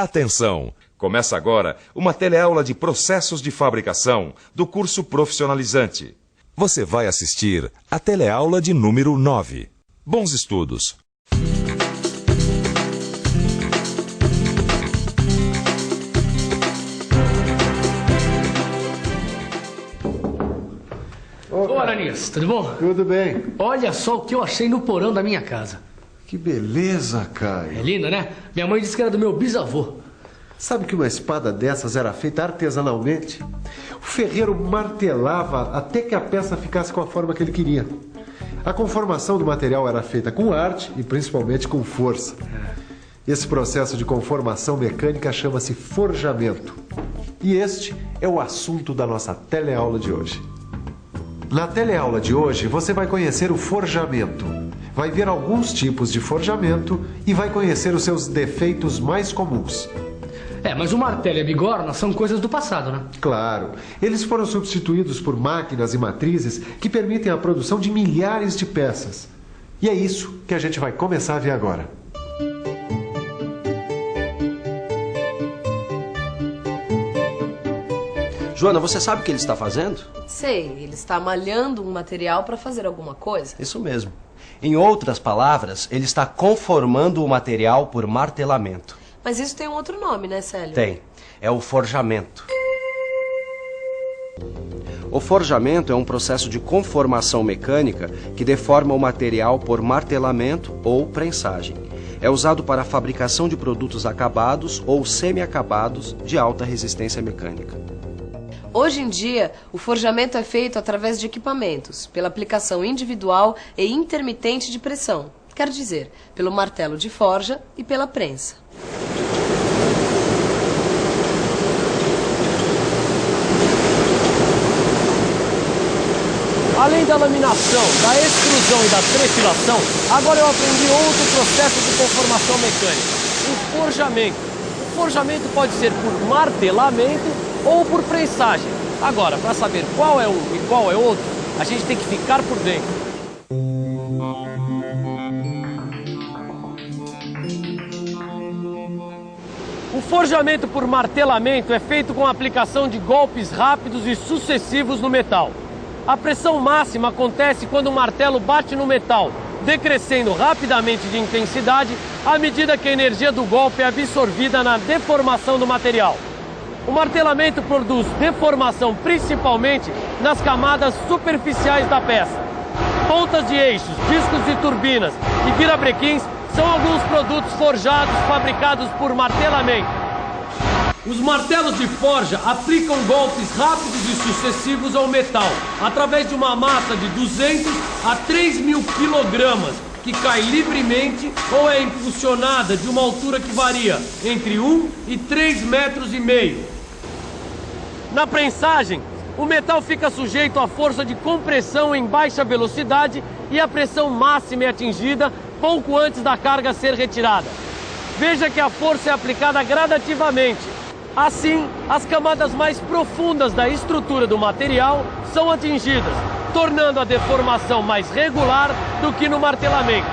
Atenção! Começa agora uma teleaula de processos de fabricação do curso profissionalizante. Você vai assistir a teleaula de número 9. Bons estudos! Ô, Ananias, tudo bom? Tudo bem. Olha só o que eu achei no porão da minha casa. Que beleza, Caio. É linda, né? Minha mãe disse que era do meu bisavô. Sabe que uma espada dessas era feita artesanalmente? O ferreiro martelava até que a peça ficasse com a forma que ele queria. A conformação do material era feita com arte e principalmente com força. Esse processo de conformação mecânica chama-se forjamento. E este é o assunto da nossa teleaula de hoje. Na teleaula de hoje, você vai conhecer o forjamento. Vai ver alguns tipos de forjamento e vai conhecer os seus defeitos mais comuns. Mas o martelo e a bigorna são coisas do passado, né? Claro. Eles foram substituídos por máquinas e matrizes que permitem a produção de milhares de peças. E é isso que a gente vai começar a ver agora. Joana, você sabe o que ele está fazendo? Sei, ele está malhando um material para fazer alguma coisa. Isso mesmo. Em outras palavras, ele está conformando o material por martelamento. Mas isso tem um outro nome, né, Célio? Tem. É o forjamento. O forjamento é um processo de conformação mecânica que deforma o material por martelamento ou prensagem. É usado para a fabricação de produtos acabados ou semi-acabados de alta resistência mecânica. Hoje em dia, o forjamento é feito através de equipamentos, pela aplicação individual e intermitente de pressão. Quer dizer, pelo martelo de forja e pela prensa. Além da laminação, da extrusão e da trefilação, agora eu aprendi outro processo de conformação mecânica, o forjamento. O forjamento pode ser por martelamento ou por prensagem. Agora, para saber qual é um e qual é outro, a gente tem que ficar por dentro. O forjamento por martelamento é feito com a aplicação de golpes rápidos e sucessivos no metal. A pressão máxima acontece quando o martelo bate no metal, decrescendo rapidamente de intensidade à medida que a energia do golpe é absorvida na deformação do material. O martelamento produz deformação principalmente nas camadas superficiais da peça. Pontas de eixos, discos de turbinas e virabrequins são alguns produtos forjados fabricados por martelamento. Os martelos de forja aplicam golpes rápidos e sucessivos ao metal, através de uma massa de 200 a 3.000 quilogramas, que cai livremente ou é impulsionada de uma altura que varia entre 1 e 3,5 metros. Na prensagem, o metal fica sujeito à força de compressão em baixa velocidade e a pressão máxima é atingida pouco antes da carga ser retirada. Veja que a força é aplicada gradativamente. Assim, as camadas mais profundas da estrutura do material são atingidas, tornando a deformação mais regular do que no martelamento.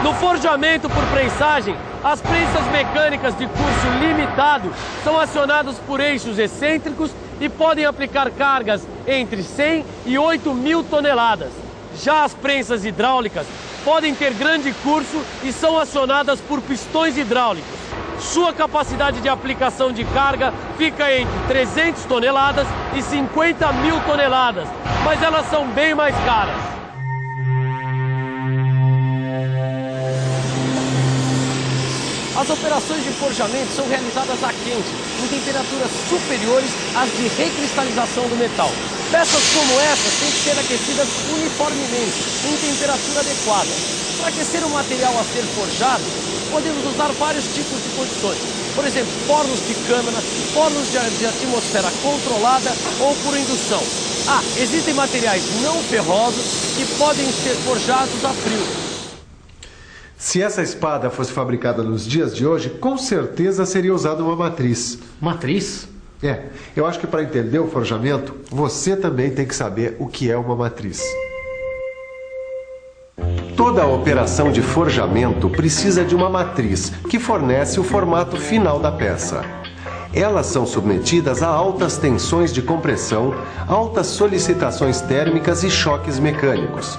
No forjamento por prensagem, as prensas mecânicas de curso limitado são acionadas por eixos excêntricos e podem aplicar cargas entre 100 e 8.000 toneladas. Já as prensas hidráulicas podem ter grande curso e são acionadas por pistões hidráulicos. Sua capacidade de aplicação de carga fica entre 300 toneladas e 50.000 toneladas, mas elas são bem mais caras. As operações de forjamento são realizadas a quente, em temperaturas superiores às de recristalização do metal. Peças como essas têm que ser aquecidas uniformemente, em temperatura adequada. Para aquecer o material a ser forjado, podemos usar vários tipos de condições. Por exemplo, fornos de câmara, fornos de atmosfera controlada ou por indução. Existem materiais não ferrosos que podem ser forjados a frio. Se essa espada fosse fabricada nos dias de hoje, com certeza seria usada uma matriz. Matriz? Eu acho que para entender o forjamento, você também tem que saber o que é uma matriz. Toda a operação de forjamento precisa de uma matriz que fornece o formato final da peça. Elas são submetidas a altas tensões de compressão, altas solicitações térmicas e choques mecânicos.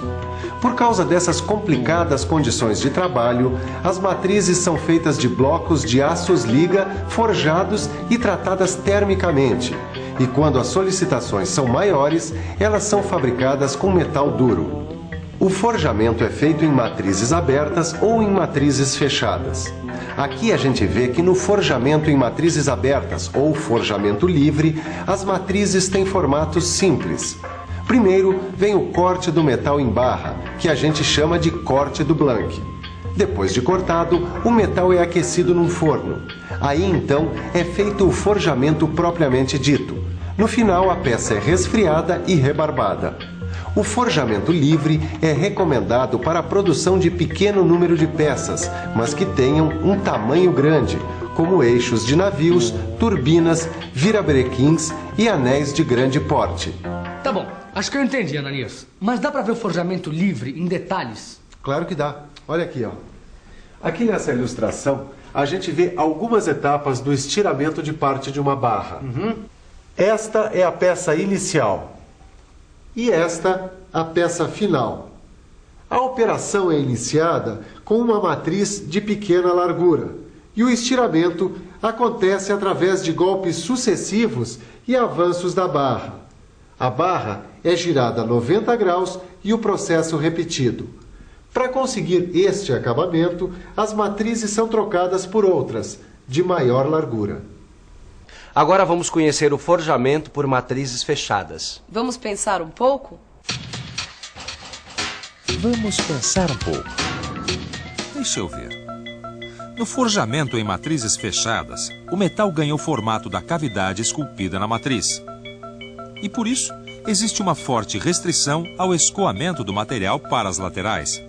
Por causa dessas complicadas condições de trabalho, as matrizes são feitas de blocos de aços liga forjados e tratadas termicamente. E quando as solicitações são maiores, elas são fabricadas com metal duro. O forjamento é feito em matrizes abertas ou em matrizes fechadas. Aqui a gente vê que no forjamento em matrizes abertas ou forjamento livre, as matrizes têm formatos simples. Primeiro vem o corte do metal em barra, que a gente chama de corte do Blank. Depois de cortado, o metal é aquecido num forno. Aí então é feito o forjamento propriamente dito. No final a peça é resfriada e rebarbada. O forjamento livre é recomendado para a produção de pequeno número de peças, mas que tenham um tamanho grande, como eixos de navios, turbinas, virabrequins e anéis de grande porte. Tá bom, acho que eu entendi, Ananias. Mas dá pra ver o forjamento livre em detalhes? Claro que dá. Olha aqui, ó. Aqui nessa ilustração, a gente vê algumas etapas do estiramento de parte de uma barra. Esta é a peça inicial. E esta, a peça final. A operação é iniciada com uma matriz de pequena largura e o estiramento acontece através de golpes sucessivos e avanços da barra. A barra é girada a 90 graus e o processo repetido. Para conseguir este acabamento, as matrizes são trocadas por outras, de maior largura. Agora vamos conhecer o forjamento por matrizes fechadas. Vamos pensar um pouco? Vamos pensar um pouco. Deixa eu ver. No forjamento em matrizes fechadas, o metal ganha o formato da cavidade esculpida na matriz. E por isso, existe uma forte restrição ao escoamento do material para as laterais.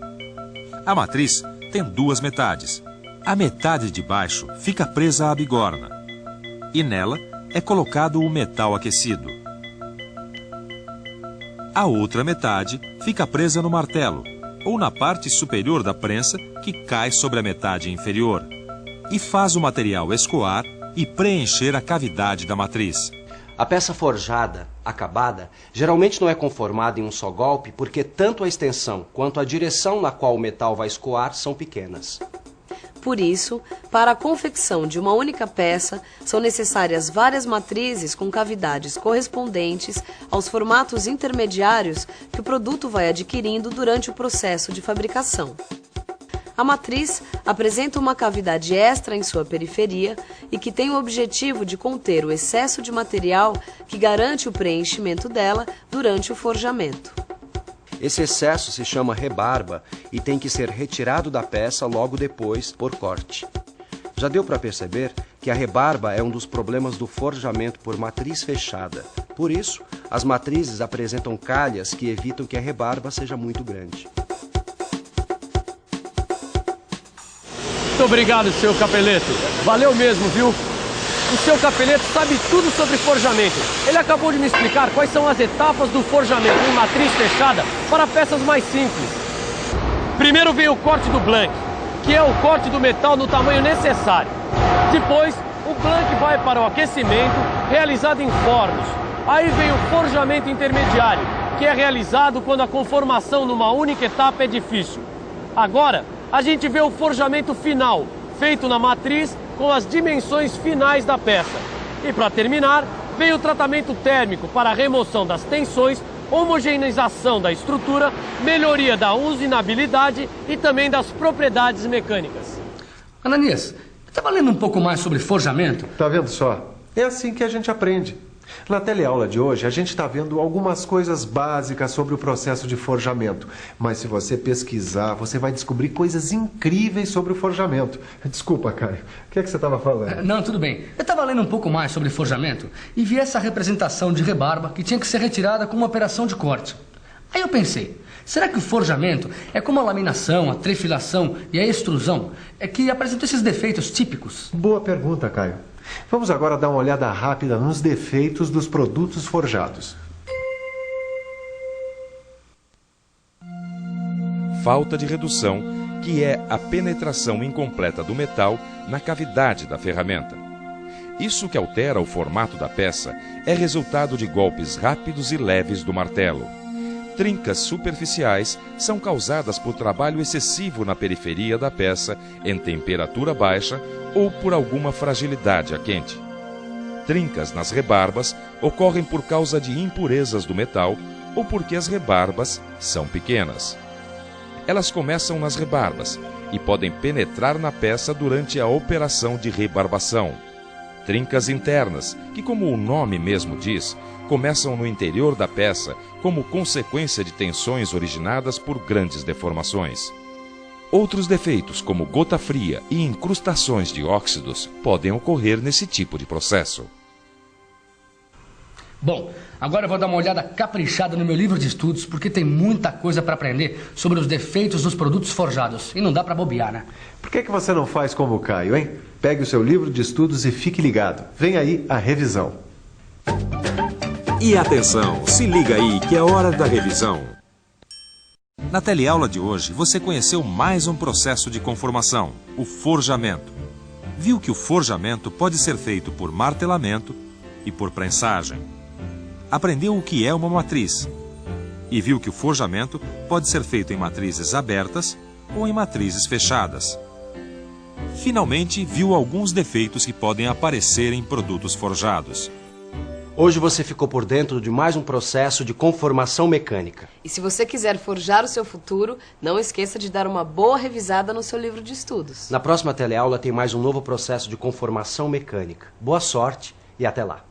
A matriz tem duas metades. A metade de baixo fica presa à bigorna. E nela é colocado o metal aquecido. A outra metade fica presa no martelo, ou na parte superior da prensa que cai sobre a metade inferior, e faz o material escoar e preencher a cavidade da matriz. A peça forjada, acabada, geralmente não é conformada em um só golpe porque tanto a extensão quanto a direção na qual o metal vai escoar são pequenas. Por isso, para a confecção de uma única peça, são necessárias várias matrizes com cavidades correspondentes aos formatos intermediários que o produto vai adquirindo durante o processo de fabricação. A matriz apresenta uma cavidade extra em sua periferia e que tem o objetivo de conter o excesso de material que garante o preenchimento dela durante o forjamento. Esse excesso se chama rebarba e tem que ser retirado da peça logo depois por corte. Já deu para perceber que a rebarba é um dos problemas do forjamento por matriz fechada. Por isso, as matrizes apresentam calhas que evitam que a rebarba seja muito grande. Muito obrigado, seu Capeleto. Valeu mesmo, viu? O seu Capeleto sabe tudo sobre forjamento. Ele acabou de me explicar quais são as etapas do forjamento em matriz fechada para peças mais simples. Primeiro vem o corte do Blank, que é o corte do metal no tamanho necessário. Depois, o Blank vai para o aquecimento, realizado em fornos. Aí vem o forjamento intermediário, que é realizado quando a conformação numa única etapa é difícil. Agora, a gente vê o forjamento final, feito na matriz com as dimensões finais da peça. E para terminar, vem o tratamento térmico para a remoção das tensões, homogeneização da estrutura, melhoria da usinabilidade e também das propriedades mecânicas. Ananias, eu estava lendo um pouco mais sobre forjamento. Tá vendo só? É assim que a gente aprende. Na teleaula de hoje, a gente está vendo algumas coisas básicas sobre o processo de forjamento. Mas se você pesquisar, você vai descobrir coisas incríveis sobre o forjamento. Desculpa, Caio. O que é que você estava falando? Não, tudo bem. Eu estava lendo um pouco mais sobre forjamento e vi essa representação de rebarba que tinha que ser retirada com uma operação de corte. Aí eu pensei, será que o forjamento é como a laminação, a trefilação e a extrusão, é que apresentam esses defeitos típicos? Boa pergunta, Caio. Vamos agora dar uma olhada rápida nos defeitos dos produtos forjados. falta de redução, que é a penetração incompleta do metal na cavidade da ferramenta. Isso que altera o formato da peça é resultado de golpes rápidos e leves do martelo. Trincas superficiais são causadas por trabalho excessivo na periferia da peça em temperatura baixa ou por alguma fragilidade a quente. Trincas nas rebarbas ocorrem por causa de impurezas do metal ou porque as rebarbas são pequenas. Elas começam nas rebarbas e podem penetrar na peça durante a operação de rebarbação. Trincas internas, que como o nome mesmo diz, começam no interior da peça como consequência de tensões originadas por grandes deformações. Outros defeitos, como gota fria e incrustações de óxidos, podem ocorrer nesse tipo de processo. Bom, agora eu vou dar uma olhada caprichada no meu livro de estudos, porque tem muita coisa para aprender sobre os defeitos dos produtos forjados. E não dá para bobear, né? Por que você não faz como o Caio, hein? Pegue o seu livro de estudos e fique ligado. Vem aí a revisão. E atenção, se liga aí que é hora da revisão. Na teleaula de hoje, você conheceu mais um processo de conformação, o forjamento. Viu que o forjamento pode ser feito por martelamento e por prensagem. Aprendeu o que é uma matriz. E viu que o forjamento pode ser feito em matrizes abertas ou em matrizes fechadas. Finalmente, viu alguns defeitos que podem aparecer em produtos forjados. Hoje você ficou por dentro de mais um processo de conformação mecânica. E se você quiser forjar o seu futuro, não esqueça de dar uma boa revisada no seu livro de estudos. Na próxima teleaula tem mais um novo processo de conformação mecânica. Boa sorte e até lá.